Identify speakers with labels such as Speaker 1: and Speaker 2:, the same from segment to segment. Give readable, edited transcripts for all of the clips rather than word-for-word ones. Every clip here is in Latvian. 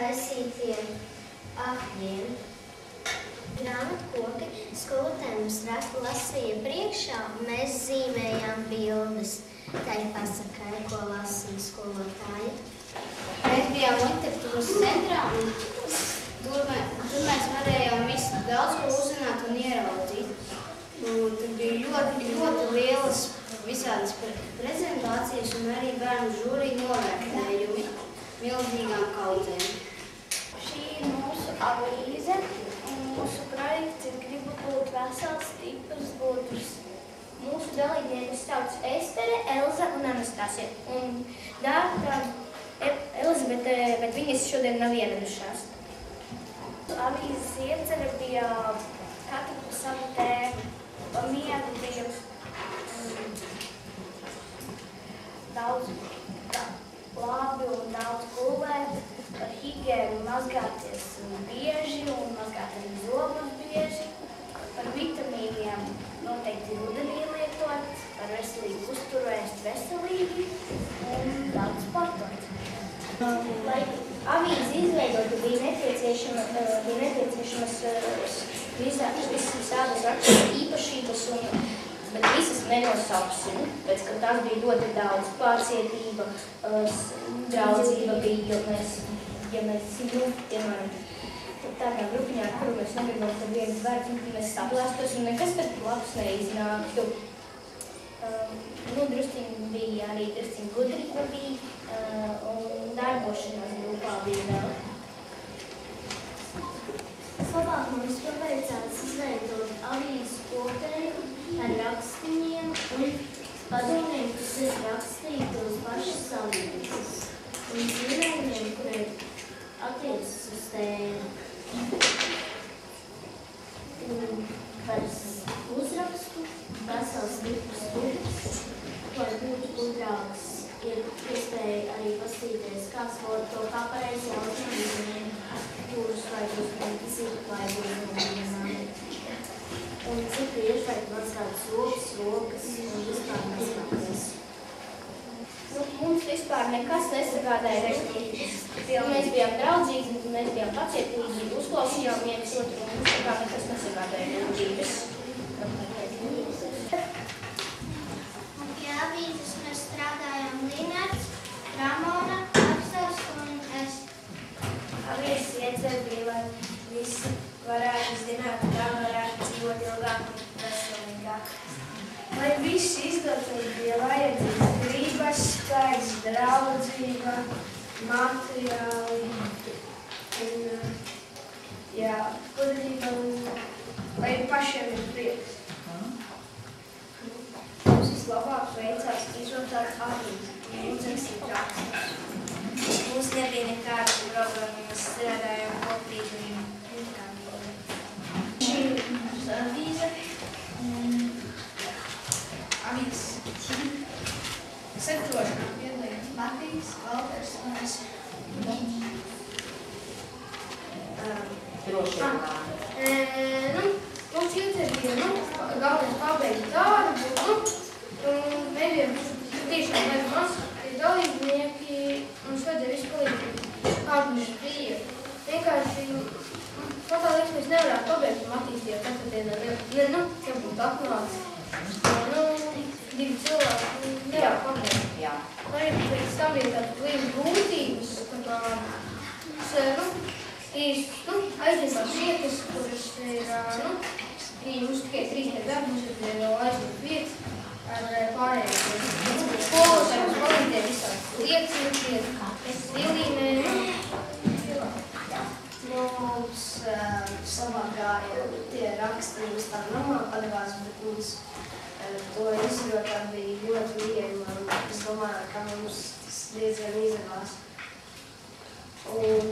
Speaker 1: kaisītiem apļiem. Grāmatkoki skolotājiem mums lasīja priekšā, un mēs zīmējām bildes. Tā ir pasakai, ko lasīja skolotāja.
Speaker 2: Mēs bijām literatūras centrā, un tur mēs varējām visu daudz ko uzzināt un ieraudzīt. Tur bija ļoti lielas visādas prezentācijas un arī bērnu žūrija novērtējumi milzīgām kaudzēm.
Speaker 3: Šī ir mūsu avīze, un mūsu projekts ir Gribu būt vesels, stiprs, gudrs. Mūsu dalībnieces sauc Estere, Elza un Anastasija. Un Dārta, Elizabete, bet viņas šodien nav ieradušās. Avīzes iecerē bija katra pa savu tēmu. Pa miegu bija daudz labi un daudz gulēt, par higiēnu mazgāties bieži un mazgāt arī zobus bieži, par vitamīniem noteikti rudenī lietot, par veselīgu uzturu ēst veselīgi un daudz sportot. Lai avīzi izveidotu, bija nepieciešamas visas tādas rakstura īpašības, bet visas nenosauksim, pēc ka tās bija ļoti daudz pārcietība, draudzība bija, ja mēs piemēram, tādā grupiņā, kuru mēs negribam, tad viens vērts, un mēs saplēstos, un nekas tad labs neiznāktu. Drusciņi bija arī gudrība bija, un darbošanās grupā bija vēl.
Speaker 1: Labāk mums paveicās izveidot avīzes kopēju ar rakstiņiem un padomiem, kas ir rakstīti uz pašas avīzes, un zīmējumiem, kuri attiecas uz tēmu. Par uzrakstu, vesels stiprs gudrs, lai būtu gudrāks, ir iespēja arī pastīties, kāds var to kā pareizi laucināt, kurus vajag uzmanīt, lai būtu nozīmēt. Un cik iešvajag mazgāt rokas un vispār mazgāties.
Speaker 3: Mums vispār nekas nesagādāja respektīvas. Mēs bijām draudzīgi, mēs bijām pacietīgi, uzklausījām viens otru, un mums nekas nesagādāja respektīvas.
Speaker 1: Pie avīzes mēs strādājām Linards, Ramona, Aksels un es.
Speaker 3: Avīzes iecer bija, lai visi varētu zināt, kā varētu dzīvot ilgāk un veselīgāk. Lai viss izdotos bija vajadzīgs gribas, spēks, draudzība, materiāli un gudrība, lai pašiem ir prieks. Mums vislabāk veicās izrotāt avīzi un uzrakstīt rakstus. Mums nebija nekādas problēmas, mēs strādājām kopīgi un šī ir avīze. Avīzes sagatavošanā piedalījās Matīs, Valters un es. Mums iecer bija, galvenais pabeigt darbu, un nebija tiešām vajag maz dalībnieki, mums vajadzēja visu palīdzību. Kāds mums bija? Vienkārši, man tā liekas, mēs nevarētu pabeigt Matīs jau katru dienā, ja būtu atnācis. Divi cilvēki nevar pabeigt. Arī pēc tam bija tādas lielas grūtības, aiznesās vietas, kuras ir, mums tikai 3 darbi, mums ir vēl aiznes vietas ar pārējiem. Skolotājiem mums palīdzēja visādas liecības, stilīmēm. Mums savā gāja tie rakstības tā namā padevās, bet mums to izrotāt bija ļoti viegli, un es domāju, ka mums tas diezgan izdevās. Un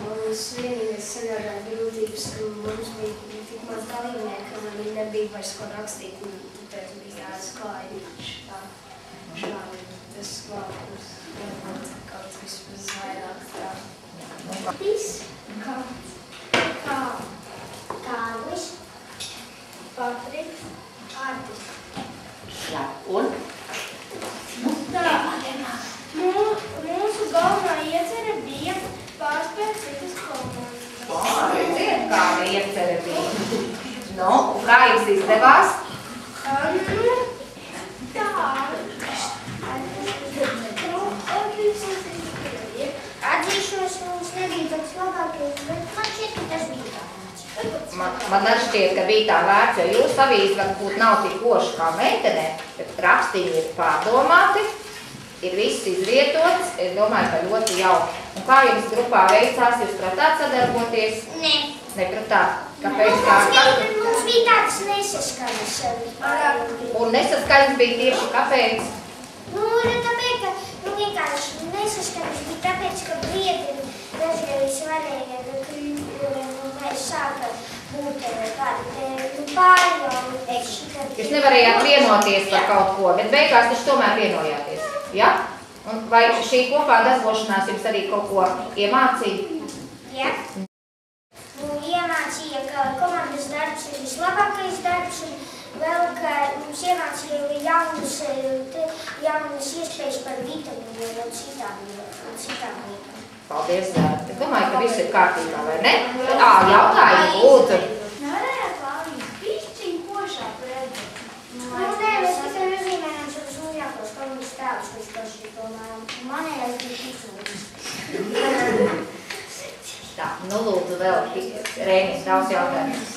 Speaker 3: mums vienīgais sagādāja grūtības, ka mums bija tik maz dalībnieki, ka viņi nebija vairs ko rakstīt, un tāpēc bija jāsklāja šādi tas klātums, kaut vismaz vairāk tā.
Speaker 1: Tis,
Speaker 3: Kārlis, Patriks, Artis.
Speaker 4: Jā, un?
Speaker 3: Tā, mūsu galvenā iecere bija pārspēt
Speaker 5: izdevās?
Speaker 1: Atzīšos, mums nebija tāds labākais, bet man šķiet, ka tas bija tāds.
Speaker 5: Man arī šķiet, ka bija tā vērts, jo jūsu avīze varbūt nav tik koša kā meitenē, bet rakstījumi ir pārdomāti, ir viss izvietots, es domāju, ka ļoti jauki. Un kā jums grupā veicās, jūs pratāt sadarboties?
Speaker 1: Nē.
Speaker 5: Nepratāt? Kāpēc kā?
Speaker 1: Mums bija tādas nesaskaņas.
Speaker 5: Un nesaskaņas bija tieši kāpēc?
Speaker 1: Tāpēc, ka vienkārši nesaskaņas bija tāpēc, ka biedri dažreiz varēja, mēs sāka būt kādi pārjauti.
Speaker 5: Jūs nevarējāt vienoties par kaut ko, bet beigās taču tomēr vienojāties, ja? Un vai šī kopā darbošanās jums arī kaut ko iemācīja?
Speaker 1: Ja. Iemācīja, ka komandas darbs ir vislabākais darbs, un vēl, ka mums iemācīja jaunas iespējas par vitamīniem un citām lietām.
Speaker 5: Paldies, es domāju, ka viss ir kārtībā, vai ne? Jautājumi, lūdzu.
Speaker 1: Nevarējāt Lāvijas pišķiņ košāk redzēt? Nē, mēs tikai nozīmējām šos uzjākos komandas tēvus, kurš par šī domājām. Manējās bija izlūdus.
Speaker 5: Tā, lūdzu vēl, Rēnis, tavs jautājums.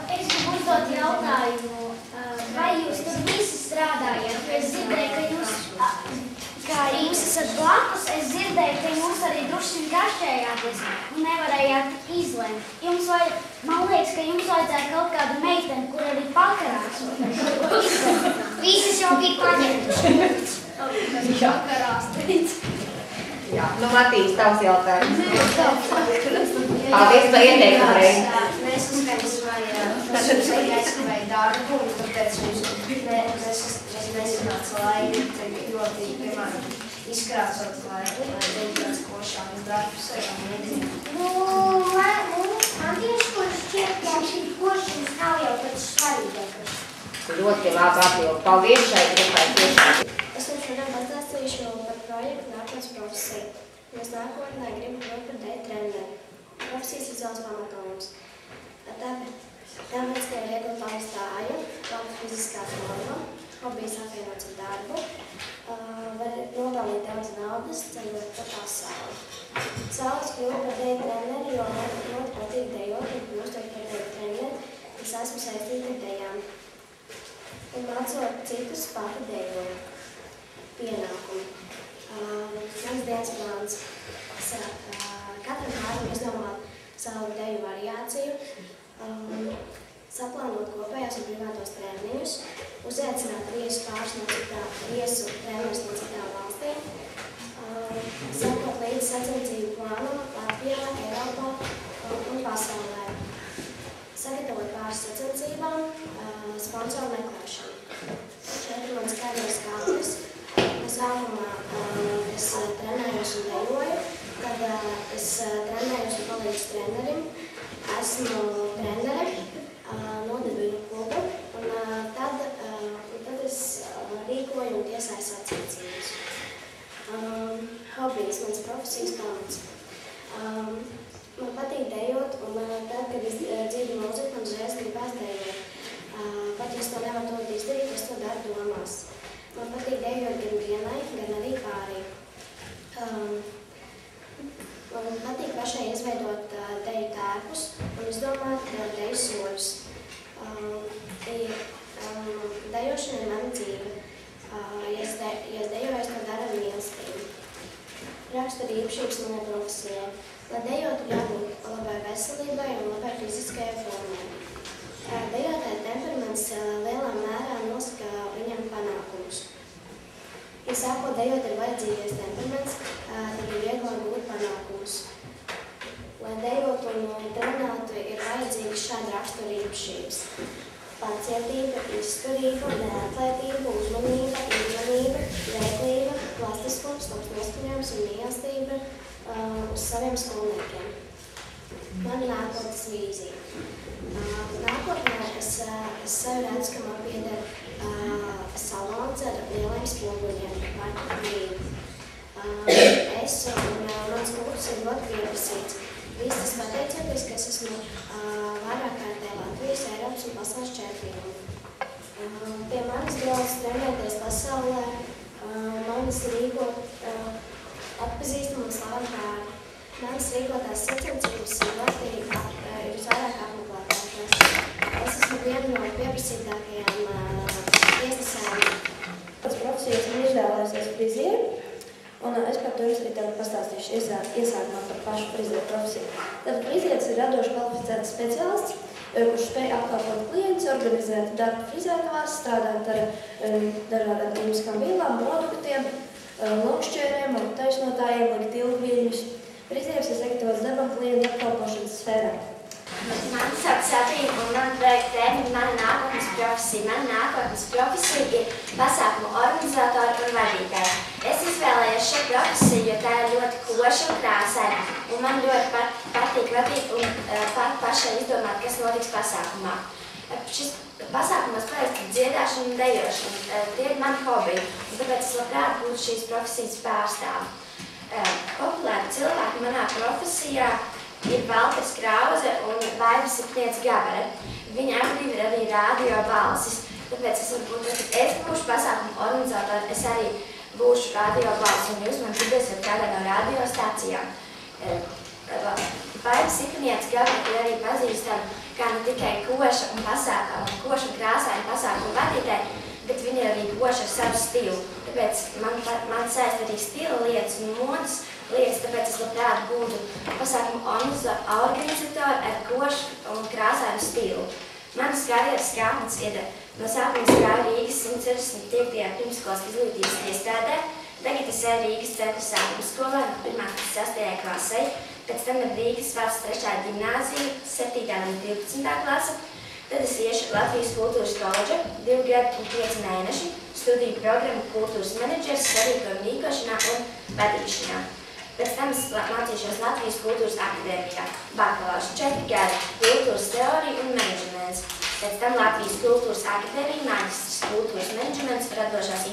Speaker 1: Es gribu uzdot jautājumu, vai jūs tur visi strādājat? Es dzirdēju, ka jums esat blakus, es dzirdēju, ka jūs arī druši gašķējāties un nevarējāt izlemt. Man liekas, ka jums vajadzētu kaut kādu meiteni, kur arī pakarās. Visas jau bija paņemtas. Pakarās, teica.
Speaker 5: Jā, Matīs, tavs jautājums. Paldies par ieteikumu, Rēni.
Speaker 3: Nesaskaņas vai darbu, un tāpēc mēs nesanāca laimi, ļoti, piemēram, izkrāsot, lai beigās košākas darbus un nedzīvot.
Speaker 1: Man tieši, kurš šķiet, ka šī košanas nav jau pēc svarīgākas.
Speaker 5: Ļoti labi atbildi. Paldies šai grupai tiešām.
Speaker 6: Es jums šodien pastāstīšu par projektu nākotnes profesiju. Mēs nākotnē gribam kļūt par D treneri. Profesijas izvēles pamatojums. Tāpēc, ka ir viegli pavistāju, labi fiziskā forma, hobijs apvienots ar darbu, var nopelnīt daudz naudas, ceļot pa pasauli. Saules kļūt par D treneri, jo man ļoti patīk dejot un kļūstot par D treneri, es esmu saistīta ar dejām. Un mācot citus pati dejoju. Pienākumi. Mans dienas plāns. Katram kārdam izdomāt savu deju variāciju, saplānot kopējos un privātos treniņus, uzaicināt viesu trenerus no citām valstīm, sakot līdz sacensību plānam Latvijā, Eiropā un pasaulē. Sagatavot pāris sacensībām, sponsoru meklēšanu. Šeit ir mans karjeras kāpnes. Sākumā es trenējos un dejoju, kad es trenējos un palīdzu trenerim. Esmu trenere, nodibinu klubu, un tad es rīkoju un tiesāju sacensības. Hobijs, mans profesijas pamats. Man patīk dejot, un tad, kad es dzirdu mūziku, man uzreiz gribās dejot. Pat ja es to nevaru to izdarīt, es to daru domās. Man patīk dejot gan vienai, gan arī pārī. Man patīk pašai izveidot deju tērpus un izdomāt deju soļus. Dejošana ir mana dzīve. Ja es dejoju, es to daru ar mīlestību. Raksturu īpašības manai profesijai. Lai dejotu, jābūt labai veselībai un labai fiziskajai formai. Dejotāja temperaments lielā mērā nosaka viņam panākumus. Ja sākot dejot ir vajadzīgais temperaments, tad ir vieglāk gūt panākumus. Lai dejot un trenētu, ir vajadzīgas šāda rakstura īpašības. Pacietība, izturība, neatlaidība, uzmanība, izmanība, veiklība, plastiskums, labs noskaņojums un mīlestība uz saviem skolniekiem. Man nākotnes vīzija. Nākotnē es sev redzu, ka man pieder salons ar lieliem spoguļiem, pārtikrību. Es un mans kurs ir ļoti pieprasīts. Viss tas pateicoties, ka es esmu vairāk kārt Latvijas, Eiropas un pasaules čempioni. Pie manis brauc trenēties pasaulē, manis rīkot atpazīstami un slaveni bērni. Manis rīkotās sacensības Latvijā ir visvairāk apmeklētākās. Es esmu viena no pieprasītākajām tiesnesēm. Pēc profesijas man izvēlējusies frizieri, un es par to arī tev pastāstīšu iesākumā par pašu frizieru profesiju. Tad frizieris ir radoši kvalificēts speciālists, kurš spēj apkalpot klientus, organizēt darbu frizētavās, strādāt ar dažādām ķīmiskām vielām, produktiem, lokšķēriem un taisnotājiem, likt ilgviļņus. Frizieris ir sagatavots darbam klientu apkalpošanas sfērā.
Speaker 1: Mani sauc Sabrīna un man projekta tēma ir mana nākotnes profesija. Mana nākotnes profesija ir pasākumu organizatori un vadītāji. Es izvēlējos šo profesiju, jo tā ir ļoti koša un krāsaina, un man ļoti patīk vadīt un pašai izdomāt, kas notiks pasākumā. Šis pasākumos parasti ir dziedāšana un dejošana. Tie ir mani hobiji, un tāpēc es labprāt būtu šīs profesijas pārstāvi. Populāri cilvēki manā profesijā ir Valters Krauze un Vaivas Sipniece Gabere. Viņi abi ir arī radio balsis, tāpēc es būšu pasākumu organizatori, es arī būšu radio balsis, un jūs man dzirdēsiet kādā no radiostacijām. Vaivas Sipniece Gabere ir arī pazīstama kā ne tikai koša un krāsaina pasākumu vadītāji, bet viņi ir arī koša ar savu stilu. Tāpēc man saist arī stila lietas un modas lietas, tāpēc es labprāt būtu pasākumu organizatori ar košu un krāsainu stilu. Manas karjeras kāpnes ir no sākuma strādāju Rīgas 165. pirmskolas izglītības iestādē, tagad es eju Rīgas 4. sākuma skolā no 1. līdz 6. klasei, pēc tam ir Rīgas Valsts 3. ģimnāzija, 7. līdz 12. klase, tad es iešu Latvijas kultūras koledža, 2 gadi un 5 mēneši, studiju programmu kultūras menedžers, sarīkojumu rīkošanā un vadīšanā. Pēc tam es mācīšos Latvijas kultūras akadēmijā, bakalaura 4 gadi, kultūras teorija un menedžments. Pēc tam Latvijas kultūras akadēmija, maģistrs kultūras menedžments, radošās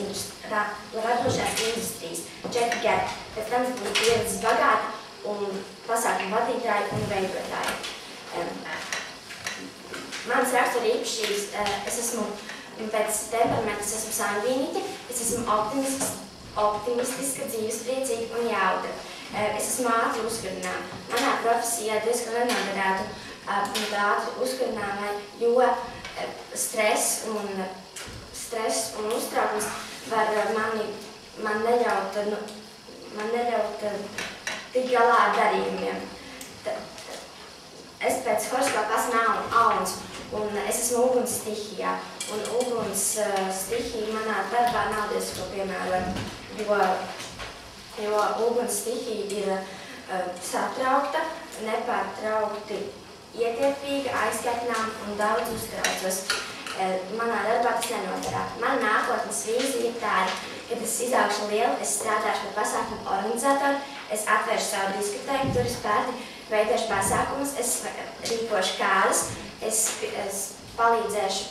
Speaker 1: industrijas 4 gadi. Pēc tam es būtu pieredzes bagāta un pasākumu vadītāji un veidotāji. Manas rakstura īpašības, es esmu pēc temperamenta, es esmu sangvīniķe, es esmu optimistiska, dzīvespriecīga un jautra. Es esmu ātri uzkurināma. Manā profesijā diezgan nenoderētu būt ātri uzkurināmai, jo stress un uztraukums var man neļaut tikt galā ar darījumiem. Es pēc horoskopa esmu auns, un es esmu uguns stihijā. Un uguns stihija manā darbā nav diezko piemērota, jo uguns stihija ir satraukta, nepārtraukti ietiepīga, aizskaitināma un daudz uztraucos. Manā darbā tas nenoderētu. Mana nākotnes vīzija ir tāda, kad es izaugšu liela, es strādāšu par pasākumu organizatoru, es atvēršu savu diskotēku, turis pārti, veidošu pasākumus, es rīkošu kādas, es palīdzēšu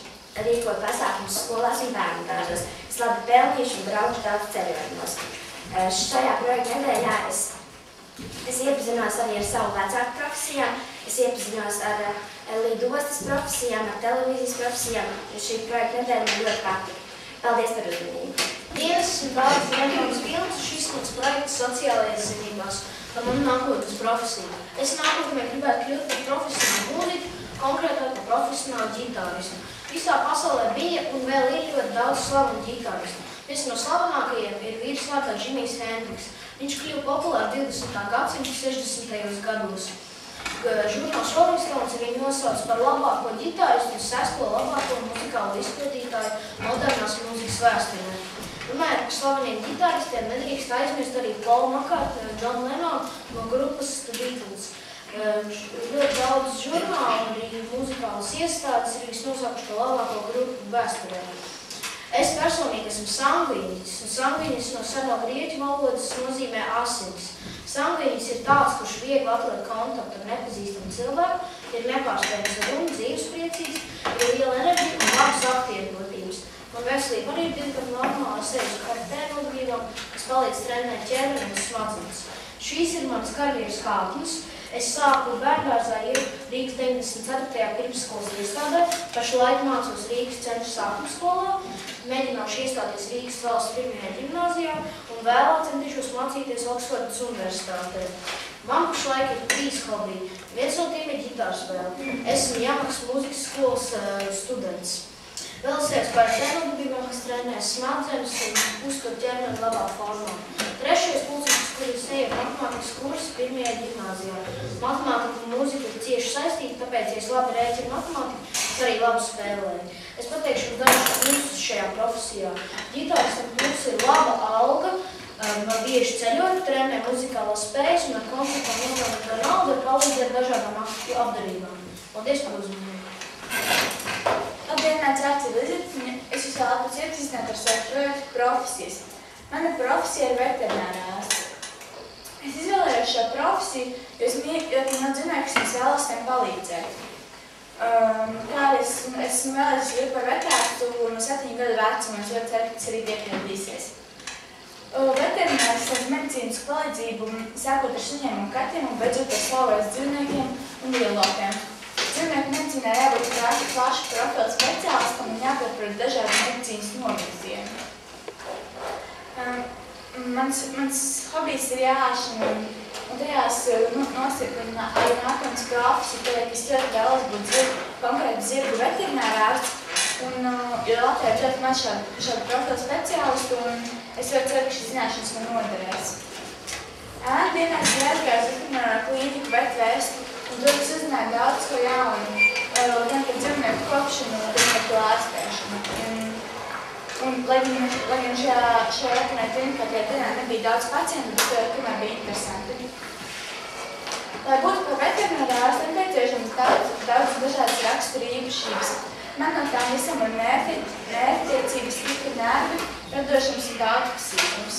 Speaker 1: rīkot pasākumus skolās un bērnu dārzos. Es labi pelnīšu un braukšu daudz ceļojumos. Šajā projekta nedēļā es iepazinos arī ar savu vecāku profesijām, es iepazinos ar lidostas profesijām, ar televīzijas profesijām, jo šī projekta nedēļa man ļoti patīk. Paldies par uzmanību.
Speaker 7: Dienas esmu Vārds Reņģons Vilnis, šis izklāts projekts sociālajās zinībās par manu nākotnes profesiju. Es nākotnē gribētu kļūt par profesionālu mūziku, konkrētāk par profesionālu ģitāristu. Visā pasaulē bija un vēl ir ļoti daudz slavenu ģitāristu. Viens no slavenākajiem ir vīrs vārdā Džimijs Hendriks. Viņš kļuva populāri 20. gadsimta 60. gados. Žurnāls Rolling Stones viņu nosauc par labāko ģitāristu un 6. labāko muzikālo izpildītāju modernās mūzikas vēsturē. Runājot par slaveniem ģitāristiem, nedrīkst aizmirst arī Paulu McCartney un John Lennon no grupas The Beatles. Ļoti daudz žurnālu un arī muzikālas iestādes ir viņus nosaukuši par labāko grupu vēsturē. Es personīgi esmu sangvīniķis, un sangvīniķis no seno grieķu valodas nozīmē asinis. Sangvīniķis ir tāds, kurš viegli atrod kontaktu ar nepazīstamu cilvēku, ir nepārspējams ar runu, dzīvespriecīgs, ir liela enerģija un labas aktiedotības. Man veselība arī ir diezgan normāla, es eju uz karatē nodarbībām, kas palīdz trenēt ķermeni un smadzenes. Šīs ir manas karjeras kāpnes. Es sāku bērngārzā Rīgas 94. pirmsskolas iestādē, pašlaik mācos Rīgas centra sākuma skolā, mēģināšu iestāties Rīgas valsts pirmajā ģimnāzijā un vēlāk centīšos mācīties Oksfordas universitātē. Man pašlaik ir 3 hobiji. Viens no tiem ir ģitārspēle. Esmu Jāmaks mūzikas skolas students. Vēl es par ģenodarbībām, kas trenē smadzenes un uztur ķermeni labā formā. Trešais pulcītis, kur es eju matemātikas kursu pirmajā ģimnāzijā. Matemātika un mūzika ir cieši saistīta, tāpēc, ja es labi rēķinu matemātiku, es arī labi spēlēju. Es pateikšu dažus plusus šajā profesijā. Ģitāristam pluss ir laba alga, var bieži ceļot, trenē muzikālās spējas un ar koncertām nopelnīto naudu var palīdzēt dažādām apdarībām. Paldies par uzmanību!
Speaker 8: Labdien, mans vārds ir Lizita, es jūs vēlētos iepazīstināt ar savu projektu profesijas. Mana profesija ir veterinārārsts. Es izvēlējos šo profesiju, jo es man zināju, ka es vēlos tiem palīdzēt. Kā esmu vēlējies kļūt par vetārstu no 7 gadu vecuma, un es ļoti ceru, ka tas arī piepildīsies. Veterinārs sniedz medicīnisku palīdzību sākot ar suņiem un katiem un beidzot ar savvaļas dzīvniekiem un lielopiem. Dzīvnieku medicīnā jābūt plaša profila speciālistam un jāpārprot dažādi medicīnas novirzieni. Mans hobijs ir jāšana un tajās nostiprina arī nākamās profesiju, tāpēc es ļoti vēlos būt konkrēti zirgu veterinārārsts. Jo Latvijā ir ļoti maz šādu profilu speciālistu, un es ļoti ceru, ka šīs zināšanas man noderēs. Dienās ir aizgājis veterinārā klīniku vetvēstu, un tur es uzzināju daudz ko jaunu, gan par dzīvnieku kopšanu, gan par to ārstēšanu. Lai gan šajā veterinārā klinikā tajā dienā nebija daudz pacientu, bet tomēr bija interesanti. Lai būtu par veterinārā ārstu, nepieciešams daudz dažādas rakstura īpašības. Man no tām visam ir mērķtiecība, stipri nervi, radošums un daudzpusīgums.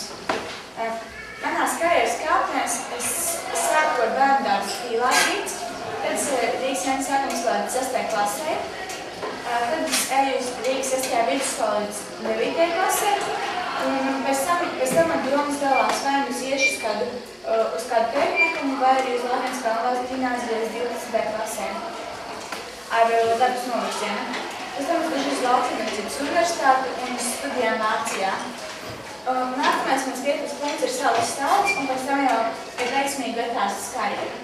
Speaker 8: Manās karjeras kāpnēs es sāku ar bērndārzu Pīlādīts, tad es Rīgas Jāņa sākuma skolā 6. klasē, tad es eju uz Rīgas 6. vidusskolā līdz 9. klasē, un pēc tam man domas dalās vai nu es iešu uz kādu tehnikumu vai arī uz Latvijas Kalnvalsts ģimnāziju līdz 12. klasē. Ar darbas novirzienu. Pēc tam es došu uz Lauksaimniecības universitāti un uz studijām Vācijā. Nākamais mans vietnes punkts ir Salas stāsts, un pēc tam jau ir veiksmīgi vetārsts karjera.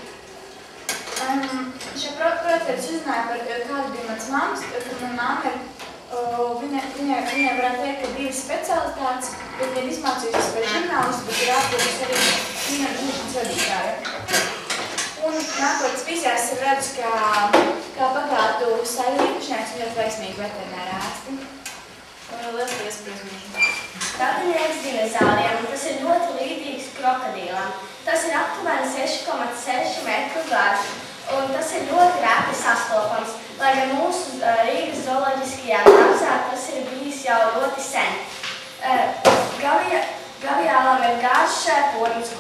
Speaker 8: Šajā projektā es uzzināju par kādu bija mans mammas, ka mana mamma viņai varētu teikt, ka 2 specialitātes, bet viņa izmācījusies par žurnālistu, bet ir ārpus arī kino un žurnālistu vadītāja. Un nākotnes vīzijās ir redz, kā bagātu savu īpašnieks un ļoti veiksmīgi veterinārā ārsti. Lielas paldies par uzmanību.
Speaker 1: Radinieku dinozauriem, un tas ir ļoti līdzīgs krokodīlam. Tas ir aptuveni 6,6 metru garš, un tas ir ļoti reti sastopams, lai gan mūsu Rīgas zooloģiskajā dārzā tas ir bijis jau ļoti sen. Gaviālam ir garš šēpotnis,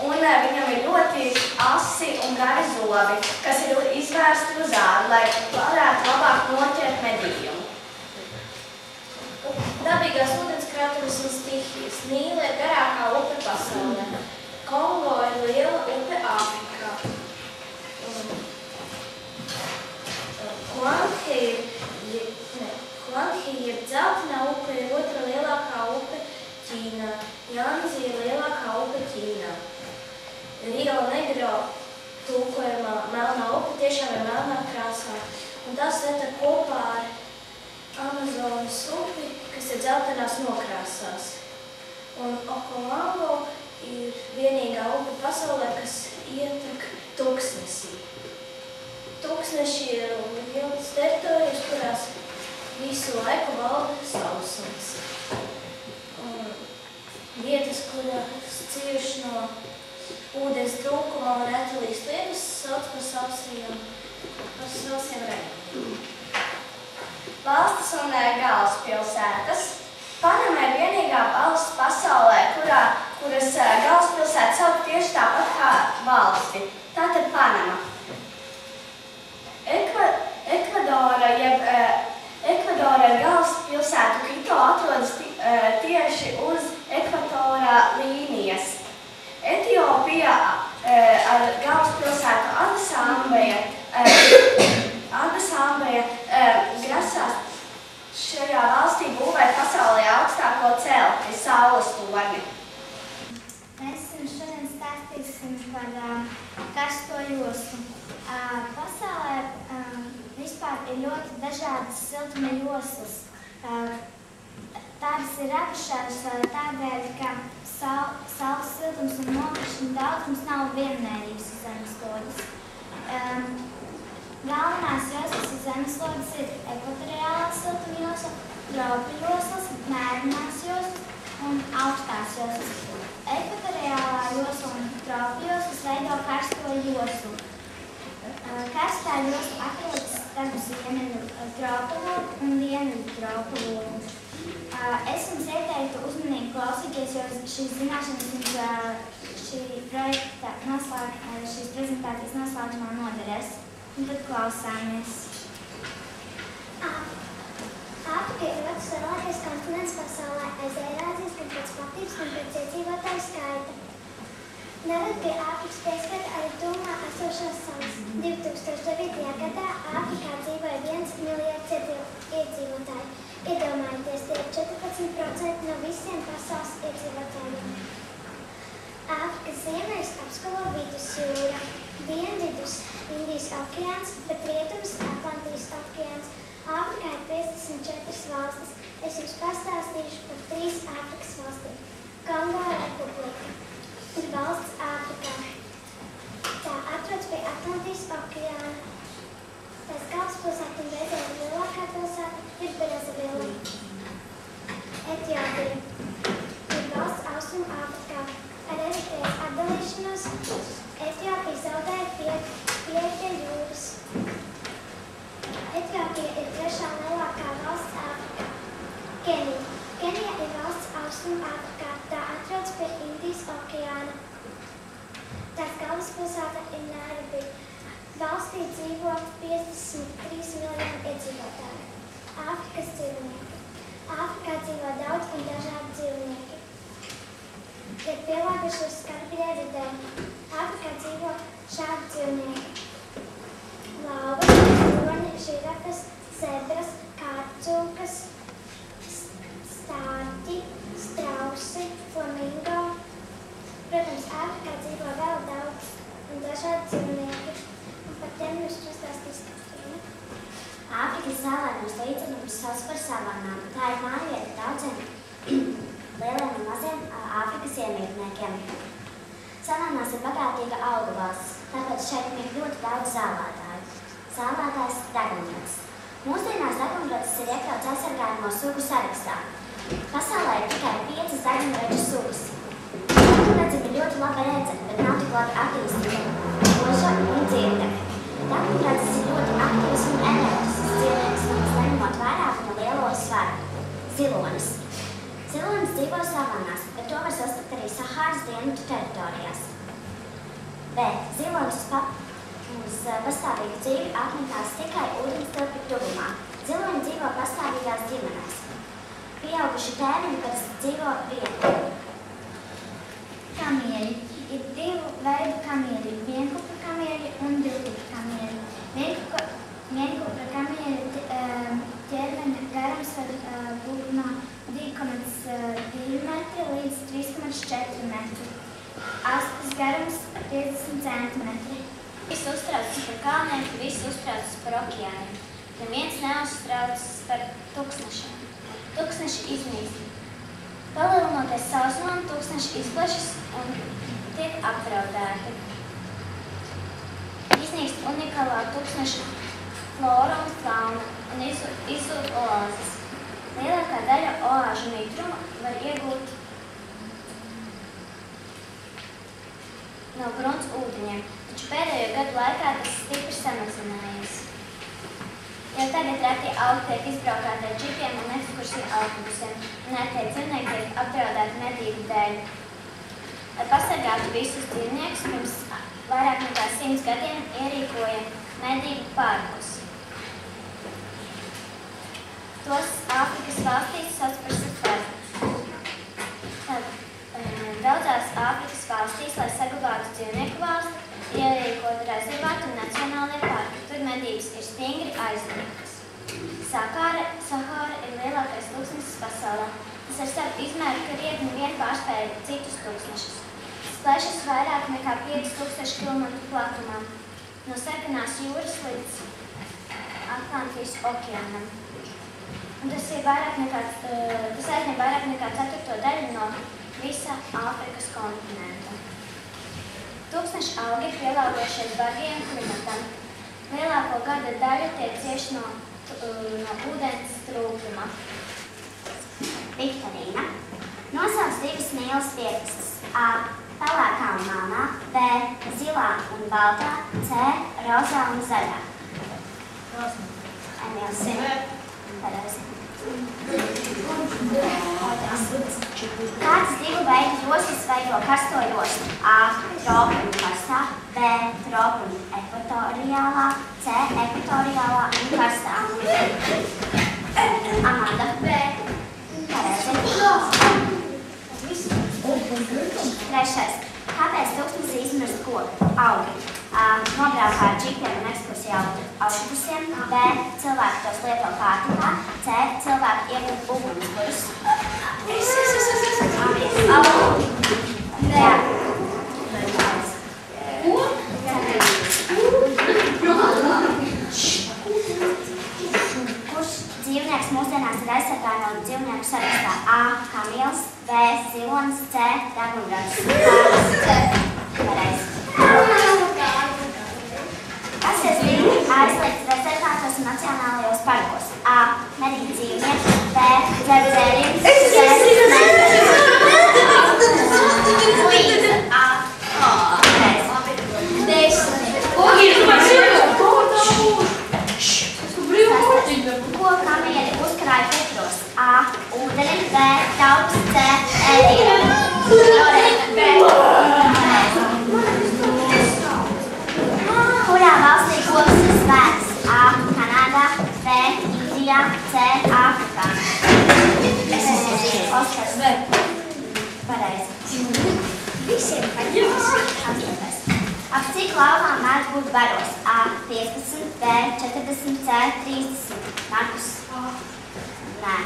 Speaker 1: un viņam ir ļoti asi un gari zobi, kas ir izvērsti uz ādu, lai varētu labāk noķert medījumu. Dabīgās ūdenskrātuves un stihijas. Nīla ir garākā upe pasaulē. Kongo ir liela upe Āfrikā. Huanghe ir dzeltenā upe, ir otra lielākā upe Ķīnā. Janzi ir lielākā upe Ķīnā. Rio Negro tulkojumā melnā upe tiešām ir melnā krāsā, un tas netek kopā ar Amazonas upi, kas ir dzeltenās nokrāsās. Un Okavango ir vienīgā upe pasaulē, kas ietek Tuksnesī. Tuksneši ir lielas teritorijas, kurās visu laiku valda sausums. Vietas, kurās cieši no ūdens trūkuma un reti līst lietus, sauc par sausiem reģioniem. Valstis un galvaspilsētas. Panama ir vienīgā valsts pasaulē, kuras galvaspilsēta sauc tieši tāpat kā valsti. Tātad Panama. Ekvadora galvaspilsēta Kvito atrodas tieši uz ekvatora līnijas. Etiopija ar galvaspilsētu
Speaker 6: vispār ir ļoti dažādas siltuma joslas. Tādas ir radušās tādēļ, ka saules siltums un nokrišņu daudzums nav vienmērīgs uz zemeslodes. Galvenās joslas uz zemeslodes ir ekvatoriālā siltuma josla, tropu joslas, mērenās joslas un augstās joslas. Ekvatoriālā josla un tropu joslas veido karsto joslu. Karstā josla atrodas starp ziemeļu tropulu un dienvidu tropulu. Es jums ieteiktu uzmanīgi klausīties, jo šīs zināšanas jums šīs prezentācijas noslēgumā noderēs. Un tad klausāmies.
Speaker 9: Āfrika ir otrs lielākais kontinents pasaulē, aiz Eirāzijas gan pēc platības, gan pēc iedzīvotāju skaita. Nerad pie Āfrikas pieskata arī tuvumā esošās salas. 2009. gadā Āfrikā dzīvoja 1 miljards iedzīvotāju. Iedomājieties, tie ir 14% no visiem pasaules iedzīvotājiem. Āfrikas ziemeļus apskalo Vidusjūra, dienvidus Indijas okeāns, bet rietumus Atlantijas okeāns. Āfrikā ir 54 valstis. Es jums pastāstīšu par 3 Āfrikas valstīm. Kongo Republika ir valsts Āfrikā. Tā atrodas pie Atlantijas okeāna. Tās galvaspilsēta un beidzot lielākā pilsēta ir Brazīlija. Etiopija ir valsts Austrumu Āfrikā. Ar Eritrejas atdalīšanos Etiopija zaudēja pieeju pie jūras. Etiopija ir 3. lielākā valsts Āfrikā. Kenija. Kenija ir valsts Austrumu Āfrikā. Tā atrodas pie Indijas okeāna. Tās galvaspilsēta ir Nairobi. Valstī dzīvo 53 miljoni iedzīvotāju. Āfrikas dzīvnieki. Āfrikā dzīvo daudz un dažādi dzīvnieki. Tiek pielāgojušies skarbjai videi. Āfrikā dzīvo šādi dzīvnieki. Lauvas, kroņi, žirafes, zebras, kārcūkas, stārķi, strausi, flamingo. Protams, Āfrikā dzīvo vēl daudz un dažādi dzīvnieki. Un par tiem jums pastāstīs Katrīna.
Speaker 1: Āfrikas zālēnos līdzenums sauc par savannām. Tā ir mājvieta daudziem lieliem un maziem Āfrikas iemītniekiem. Savannās ir bagātīga augu valsts, tāpēc šeit ir ļoti daudz zālētāju. Zālētājs degunrads. Mūsdienās degunrads ir iekļauts aizsargājamo sugu sarakstā. Pasaulē ir tikai 5 degunraģu sugas. Degunradzim ir ļoti laba redze, bet nav tik labi attīstīta, koža un dzirdekļi. Degunradzis ir ļoti aktīvs un enerģisks dzīvnieks, neņemot vērā viņa lielo svaru. Zilonis. Zilonis dzīvo savannās, bet to var sastapt arī Sahāras dienvidu teritorijās. Bet zilonis uz pastāvīgu dzīvi apmetās tikai ūdenstilpju tuvumā. Ziloņi dzīvo pastāvīgās ģimenēs. Pieauguši tēviņi parasti dzīvo vieni.
Speaker 6: Kamieļi. Ir 2 veidu kamieļi – vienkupra kamieļi un divkupra kamieļi. Vienkupra kamieļi ķermeņa garums var būt no 2,2 metri līdz 3,4 metri. Astes garums 50 centimetri.
Speaker 1: Visi uztraucas par kalniem, visi uztraucas par okeāniem. Neviens neuztraucas par tūkstnešiem. Tūkstneši iznīst. Palielinoties sausumam, tūkstneši izplešas un tiek apdraudēti. Iznīkst unikālā tūkstneša flora un fauna un izzūd oāzes. Lielākā daļa oāžu mitruma var iegūt no grunts ūdeņiem, taču pēdējo gadu laikā tas stipri samazinājies. Jau tagad reti augi tiek izbraukāti ar džipiem un ekskursiju autobusiem, un ērtie dzīvnieki tiek apdraudēti medību dēļ. Lai pasargātu visus dzīvniekus, pirms vairāk nekā 100 gadiem ierīkoja medību parkus. Tos Āfrikas valstīs sauc par safari. Daudzās Āfrikas valstīs, lai saglabātu dzīvnieku valsti, ierīkot rezervātu un nacionālie parki. Tur medības ir stingri aizliegtas. Sahāra ir lielākais tūkstnesis pasaulē. Tas ar savu izmēru krietni vien pārspēja citus tūkstnešus. Tas plešas vairāk nekā 5000 km platumā. No Sarkanās jūras līdz
Speaker 9: Atlantijas okeānam. Un tas aizņem vairāk nekā 4. daļu no visa Āfrikas kontinenta. Tūkstneši augi ir pielāgojušies bargajam klimatam. Lielāko gada daļu tie cieš no ūdens trūkuma.
Speaker 6: Viktorīna. Nosauc divas Nīlas piekrastes. A. Pelēkā un melnā. B. Zilā un baltā. C. Rozā un zaļā. Emīls. Pareizi. Kādas divu veidu joslas veido karsto joslu? A. Tropu un karstā. B. Tropu un ekvatoriālā. C. Ekvatoriālā un karstā. Amanda. B. Pareizi. Trešais. Kāpēc tūkstnes izmirst koku? Augi. A. Nobraukā ar džipiem un ekskursiju autobusiem. B. Cilvēki tos lieto pārtikā. C. Cilvēki iegūt ugunskurus. Kurš dzīvnieks mūsdienās ir aizsargājama dzīvnieku sarakstā? A. Kamils. B. Zilonis. C. Dagunrads. C. Pareizi. Kas ir aizliegts rezervātos un nacionālajos parkos? A. Medīt dzīvnieki. B. Dzert dzērienus. C. Luīza. A. Ko kamieri uzkrāja Petros? A. Ūdeni. B. Tauks. C. Ēdienu. B. Kurā valstī koks ir svēts? A. Kanādā. B. Indijā. C. Āfrikā. Oskars. Pareizi. Visiem paņemas. Ap cik lauvām mēdz būt baros? A. 15, B. 40, C. 30. Markus. Nē.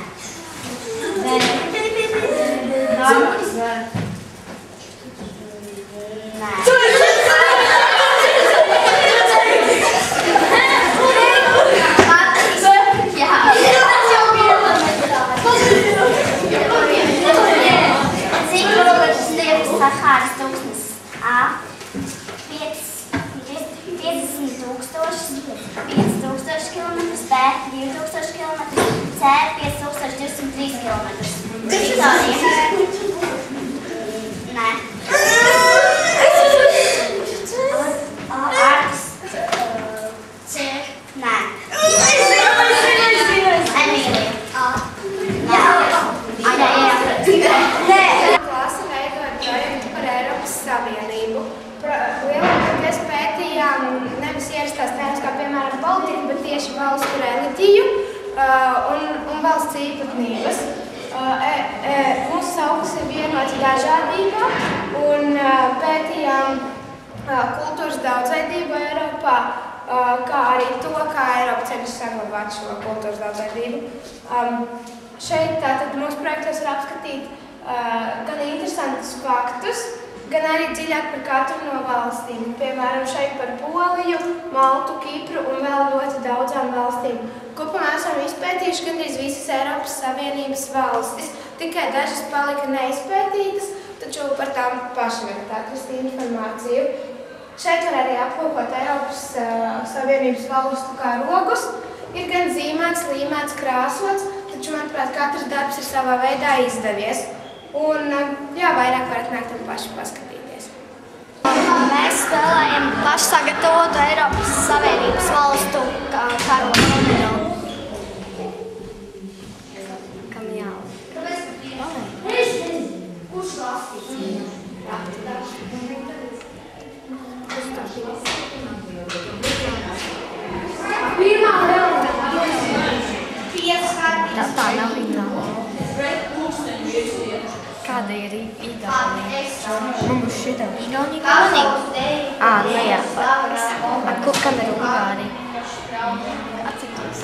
Speaker 6: Normāls. Nē. Cik stiepjas Sahāras tūkstnes? A. 5000 kilometrus, B. 2000 kilometrus, C. 5203 kilometrus. Viktorija. Nē. Artis. C. Nē. Emīlija.
Speaker 10: Klase veidoja projektu par Eiropas Savienību. Lielākoties pētījām nevis ierastās tēmas kā piemēram politika, bet tieši valstu reliģiju un valsts īpatnības. Mūsu sauklis ir vienoti dažādībā un pētījām kultūras daudzveidību Eiropā, kā arī to, kā Eiropa cenšas saglabāt šo kultūras daudzveidību. Šeit tātad mūsu projektos var apskatīt gan interesantus faktus, gan arī dziļāk par katru no valstīm. Piemēram, šeit par Poliju, Maltu, Kipru un vēl ļoti daudzām valstīm. Kopumā esam izpētījuši gandrīz visas Eiropas Savienības valstis. Tikai dažas palika neizpētītas, taču par tām paši varat atrast informāciju. Šeit var arī aplūkot Eiropas Savienības valstu karogus. Ir gan zīmēts, līmēts, krāsots, taču, manuprāt, katrs darbs ir savā veidā izdevies. Un, jā, vairāk varat nākt un paši paskatīties.
Speaker 6: Mēs spēlējam pašsagatavotu Eiropas Savienības valstu karogu. Kam jau?
Speaker 1: Kurš valstīs? Pirmā
Speaker 6: Tā nav Igaunija. Kāda ir Igaunija? Mums šitā. Igaunija? Nē, jā. Kam ir Ungārija? Atceros.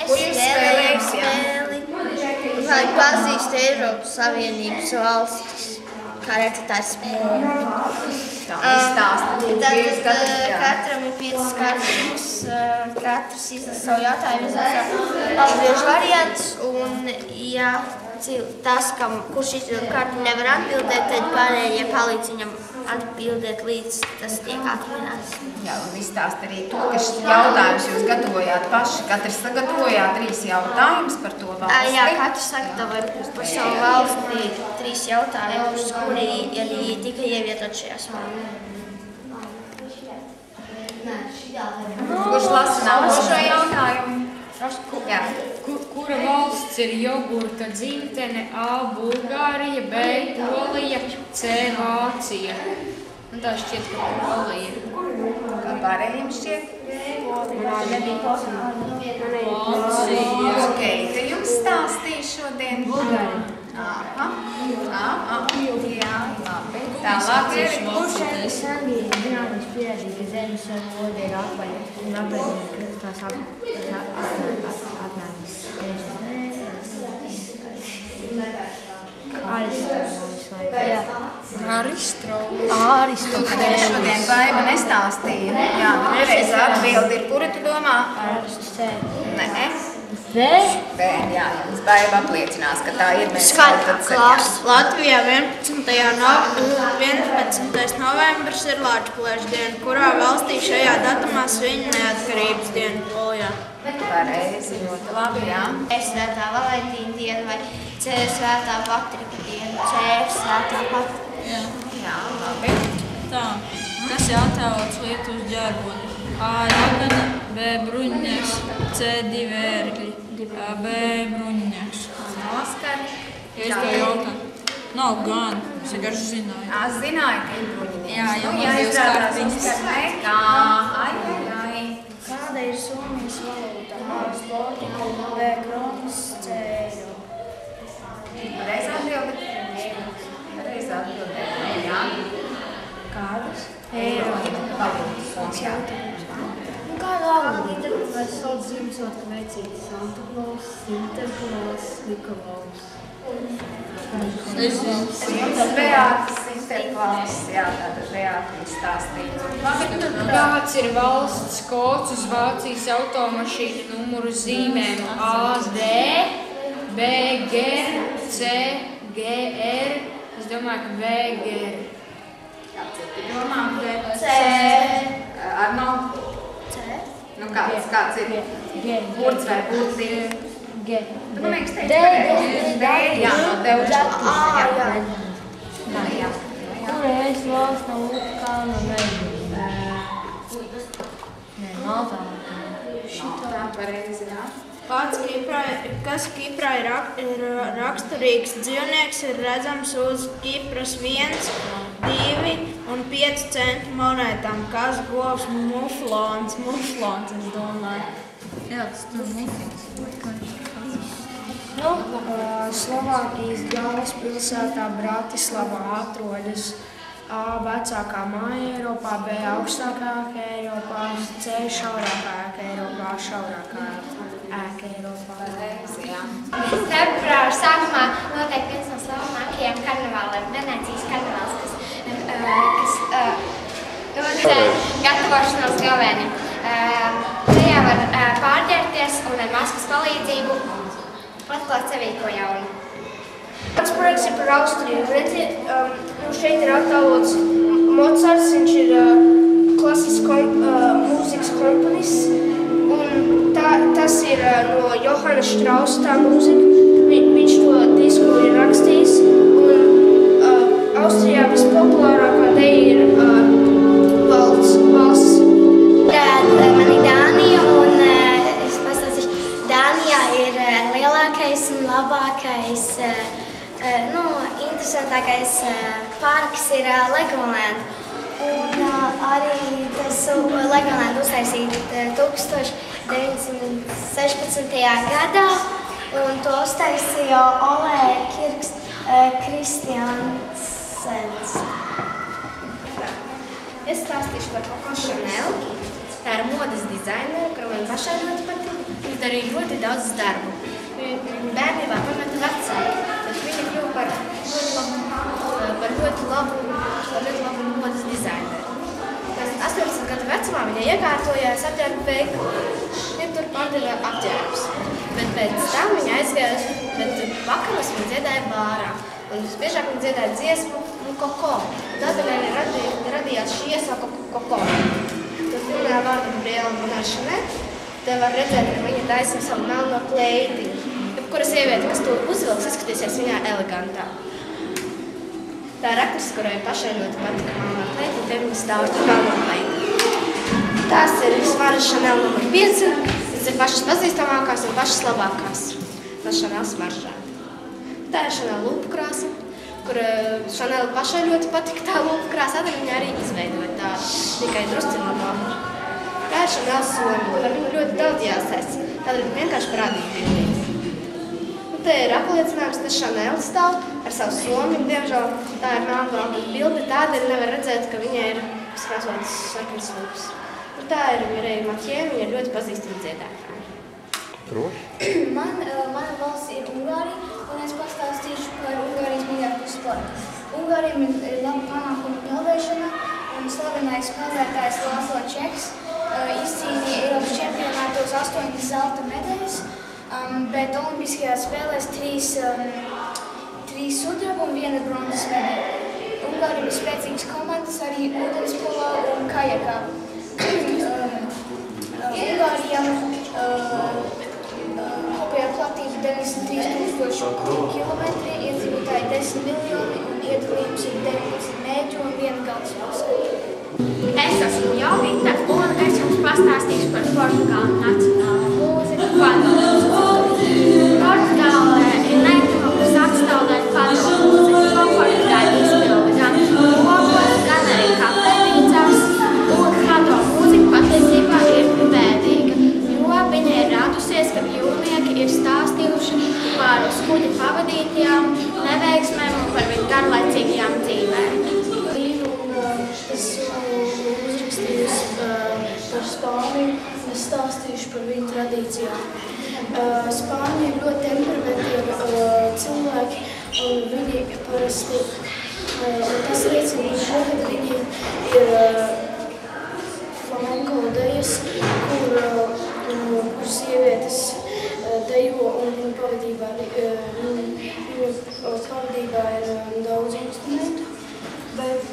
Speaker 2: Es spēlēju spēli, lai pazīst Eiropas Savienības valstis.
Speaker 6: kā recitārs.
Speaker 5: Tā izstāsta,
Speaker 6: Tad katram ir 5 kartumus, katrs izlasa savu jautājumu, izlasa atbildžu variantus, un ja tas, kurš izbild kartu nevar atbildēt, tad pārējie palīdz viņam atbildēt, līdz tas tiek atminēts.
Speaker 5: Jā, un izstāst arī to, ka šis jautājums jūs gatavojāt paši. Katrs sagatavojāt 3 jautājumus par to valsti.
Speaker 6: Jā, katrs sagatavoja par savu valsti 3 jautājumus, kuri arī tika ievietot šajā smalā.
Speaker 5: Kurš lasa nākošo jautājumu? Jā.
Speaker 11: Kura valsts ir jogurta dzimtene? A. Bulgārija, B. Polija, C. Vācija. Un tā šķiet, ka Polija.
Speaker 5: Kā pārējiem šķiet?
Speaker 11: Vācija.
Speaker 5: Ok, te jums stāstīju šodien. Bulgārija. Aha. Jā, labi. Tālāk ir.
Speaker 12: Kurš zinātnes pierādīja, ka Zemes ode ir apaļa un apēdina tās atnākas?
Speaker 5: Aristoteles šodien Baiba nestāstīja. Jā, pareiza atbilde ir, kura tu domā? Nē. B, jā, jums Baiba apliecinās, ka tā ir.
Speaker 13: Skata klasa. Latvijā 11. novembris ir Latvijas diena, kurā valstī šajā datumā svin neatkarības dienu Polijā.
Speaker 5: Pareizi, ļoti labi, jā.
Speaker 6: Svētā Valentīna diena vai C. Svētā Patrika diena. C. Svētā Patrika.
Speaker 5: Jā, labi.
Speaker 14: Tā, kas ir attēlots Lietuvas ģerboņi? A. Ragana, B. Bruņņeks, C. 2 ērgļi, B. Bruņņeks.
Speaker 5: Oskar.
Speaker 14: Es tev jautāju. Nav gan, es vienkārši zināju.
Speaker 5: Es zināju, ka ir bruņinieks.
Speaker 14: Jā, jau man divas kartiņas.
Speaker 5: Kā? Ai.
Speaker 10: Kāda ir Somijas valūta? A. Zlotika, B. kronas, C. eiro.
Speaker 5: Pareizā atbilde? Pareizā atbilde. Jā. Kādas? Eiro. Valūtas. Jā.
Speaker 12: Kāda valūta? Vai sauc Ziemassvētku vecīti? Santa Claus, Sinterklaus, Nikolaus.
Speaker 5: Jums Beātas Sinterklaus, jā, tātad Beāta izstāstīja.
Speaker 11: Kāds ir valsts kods uz Vācijas automašīnu numuru zīmēm? A, D, B, G, C, G, R. Es domāju, ka B, G.
Speaker 5: Domā,
Speaker 6: C.
Speaker 5: Arno?
Speaker 6: C.
Speaker 5: Nu kāds ir? Burts vai burti?
Speaker 12: G.
Speaker 5: Tu man liekas teici, D, jā, no tev uzšķirties. Jā.
Speaker 12: Kura es valsts nav Utkāna meža? Nē, Maltā.
Speaker 5: Tā pareizi, jā.
Speaker 13: Kas Kiprā ir raksturīgs dzīvnieks, ir redzams uz Kipras 1, 2 un 5 centu monētām. Kas govs? Muflons, es domāju.
Speaker 14: Jā, tas tur muflons.
Speaker 10: Slovākijas galvaspilsētā Bratislavā atrodas A. vecākā māja Eiropā, B. augstākā ēka Eiropā, C. šaurākā ēka Eiropā, šaurākā ēka Eiropā.
Speaker 2: Februāra sākumā notiek viens no slavenākajiem karnevāliem, Venecijas karnevāls, kas notiek gatavošanos gavēnim. Tajā var pārģērties un ar maskas palīdzību atklāt sevī ko jaunu.
Speaker 10: Pats projekts ir par Austriju. Šeit ir attēlots Mozarts, viņš ir klasisks mūzikas komponists. Tas ir no Johana Strausa tā mūzika. Viņš to disku ir rakstījis. Austrijā vispopulārākā deja ir valsts.
Speaker 6: Man ir Dānija un es pastāstīšu, Dānijā ir lielākais un labākais, interesantākais parks ir Legoland. Un arī tas Legoland uztaisīja 1916. gadā, un to uztaisīja Ole Kristiansens.
Speaker 2: Es stāstīšu par Coco Chanel. Tā ir modes dizainere, kuru man pašai ļoti patīk. Viņa darīja ļoti daudz darbu. Bērnībā pameta vecāki, bet viņa kļuva par
Speaker 10: ļoti labu modes dizaineru. 18 gadu vecumā viņa iekārtojās apģērbu veikalu. Viņa tur pārdeva apģērbus. Bet pēc tam viņa aizgāja, bet vakaros viņa dziedāja bārā. Un visbiežāk viņa dziedāja dziesmu Koko. Tādēļ arī radījās šī iesauka Koko. Tur filmā vārdu Briela Monaršanē. Te var redzēt, ka viņa taisa savu melno kleitiņu. Jebkura sieviete, kas to uzvilks, izskatīsies viņā elegantā. Tā ir aktrise, kurai pašai ļoti patika melnā kleitiņa, te viņa stāv ar melno kleitiņu. Tās ir Svara Chanel nr. 5. Tas ir pašas pazīstamākās un pašas labākās no Chanel smaržām. Tā ir Chanel lūpu krāsa, kur Chanel pašai ļoti patika tā lūpu krāsa, tad viņa arī izveidoja tā tikai drusci labāk. Tā ir Chanel somi, par viņu ļoti daudz jāsaista, tādēļ vienkārši parādīt bildīt. Un te ir apliecinājums, ka Chanel stāv ar savu somi, diemžēl tā ir melnā bilde, tādēļ nevar redzēt, ka viņai ir skrāsotas sarkanas lūpas. Un tā ir Mireja Mathieu, viņa ir ļoti pazīstama dziedātāja.
Speaker 15: Mana valsts ir Ungārija, un es pastāstīšu par Ungārijas mīļāko sportu. Ungārijam ir laba panākuma peldēšana, un slavenais peldētājs Laszlo Čeks izcīnīja Eiropas čempionātos 8 zelta medaļas, bet olimpiskajās spēlēs 3 sudraba un 1 bronzas medaļa. Ungārijam ir spēcīgas komandas arī ūdenspolā un kajakā. Ungārijam kopējā platība 93,000 kilometri, iedzīvotāji 10 miljoni un iedalījums ir 19 mēģu un 1 galvaspilsēta.
Speaker 16: Es esmu Jovita un es jums pastāstīšu par Portugāles nacionālo mūziku fado. Portugālē ir neizdevumus atstādāt fado mūziku, ko Portugāļi izpilda gan kopos, gan arī kapelnīcās, un fado mūzika patiesībā ir bēdīga, jo viņa ir radusies, ka jūrnieki ir stāstījuši par skuģa pavadītajām neveiksmēm un par viņu garlaicīgajām dzīvēm.
Speaker 15: Uzrakstījusi par Spāniju, es stāstīšu par viņu tradīcijām. Spāņi ir ļoti temperamentīgi cilvēki, un viņi parasti, tas liecina par šo, ka viņi ir flamenko dejas, kur sievietes dejo, un viņu pavadībā ir daudz instrumentu. Bet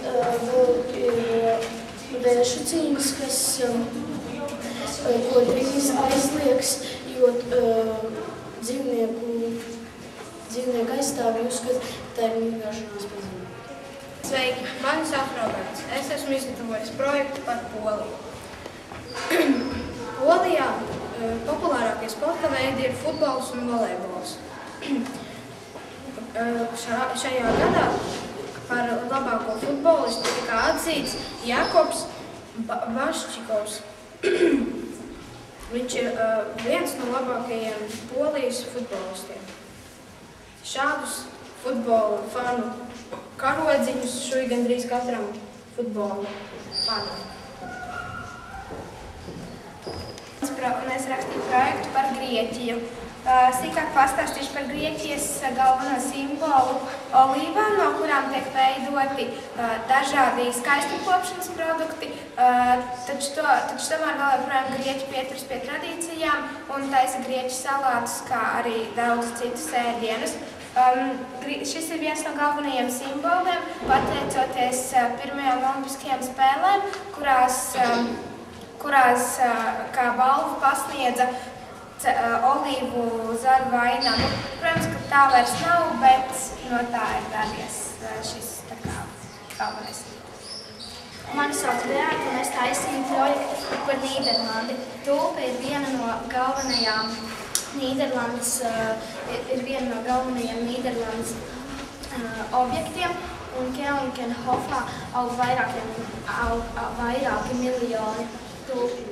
Speaker 15: vēl ir vēršu cīņas, ko drīz aizliegs, jo dzīvnieku aizstāvji uzskata, ka tā ir mīļošanās pazīme.
Speaker 10: Sveiki, mani sauc Roberts. Es esmu izgatavojis projektu par Poliju. Polijā populārākie sporta veidi ir futbols un volejbols. Šajā gadā par labāko futbolistu tika atzīts Jakobs Vaščikovs. Viņš ir viens no labākajiem Polijas futbolistiem. Šādus futbola fanu karodziņus šuj gandrīz katram futbola fanam. Un es rakstīju projektu par Grieķiju. Sīkāk pastāstīšu par Grieķijas galveno simbolu olīvām, no kurām tiek veidoti dažādi skaistumkopšanas produkti, taču tomēr vēl joprojām Grieķi pieturas pie tradīcijām un taisa grieķu salātus, kā arī daudz citus ēdienus. Šis ir viens no galvenajiem simboliem, pateicoties pirmajām olimpiskajām spēlēm, kurās kā balvu pasniedza olīvu zaru vainagu. Protams, ka tā vairs nav, bet no tā ir radies šis galvenais.
Speaker 15: Mani sauc Beata, un es taisīju projektu par Nīderlandi. Tulpe ir viena no galvenajām Nīderlandes objektiem, un Keukenhofā aug vairāki miljoni tulpju.